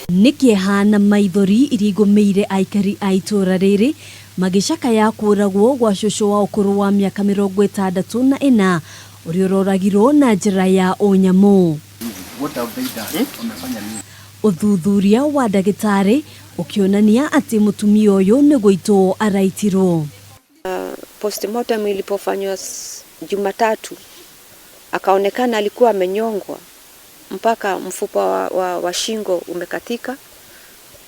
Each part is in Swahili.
Niki hana maithori irigumire aikari a ituura riri magicakaya kuuragirwo gwa cucu wa ukuru wa miaka 64 uria aroragirwo na njira ya unyamu. Uthuthuria wa ndagitari ukionania ati mutumia uyu ni gwitwo araitirwo. Postmortem ilipofanywa Jumatatu akaonekana alikuwa amenyongwa mpaka mfupa wa shingo umekatika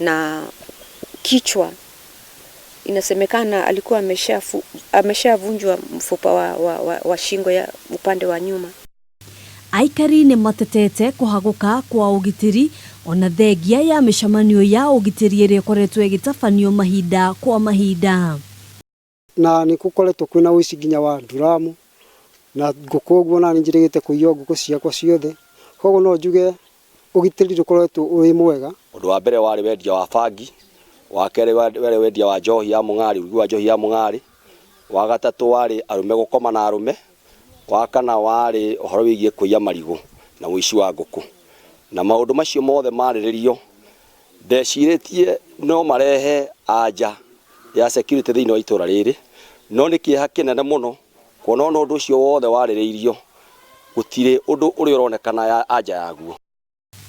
na kichwa inasemekana alikuwa ameshavunjwa mfupa wa shingo ya upande wa nyuma. Aikari ni matetete kuhaguka kwa ugitiri ona thegia ya mishamanio ya ugitiri ire koretwo igitafanio mahinda kwa mahinda. Na nikukoretwo kwina wici nginya wa nduramu na ngukugwo na njirigite kuiyo nguku ciakwa ciothe. Koguo no njuge ugitiri rukoretwo uri mwega. Undu wa mbere wari wendia wa bangi, wa kere wari wendia wa njohi ya mung'ari, wa njohi ya mung'ari, wa gatatu wari arume gukoma na arume, wa kana wari uhoro wigie kuiya marigu na wici wa nguku. Na maundu macio mothe mariririo ndeciritie no marehe anja ya security thiini wa ituura riri, no ni kieha kinene muno kuona undu ucio wothe waririirio gutire undu uri uronekana ya anja yaguo.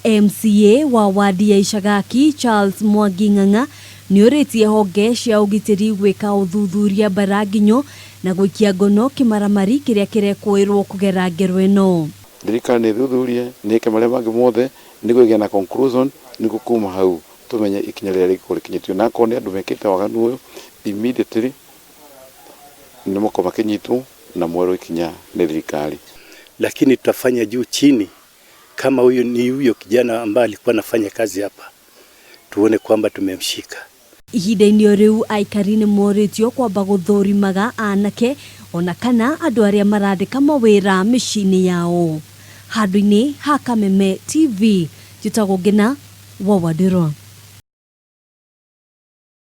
MCA wa wadi ya Ichagaki Charles Mwanging'ang'a ni uritie honge cia ugitiri gwika uthuthuria baraginyo na gwikia ngono kimaramari kiria Kurekuirwo kugera ngero ino. Thirikari ni thuthurie nike maria mangi mothe niguo igena conclusion niguo kuma hau tumenye ikinya riria rikukinyitio na kone andu mekite waganu uyu immediately ni mukoma kinyitwo na mwero ikinya ni thirikari. Lakini tutafanya juu chini kama huyo ni huyo kijana ambaye alikuwa anafanya kazi hapa, tuone kwamba tumemshika. Ihinda-ini riu aikari ni moritio kwamba guthurimaga anake ona kana andu aria marandika mawira micini yao. Handu-ini ha Kameme TV, njitagwo Ngina wa Wandurwa.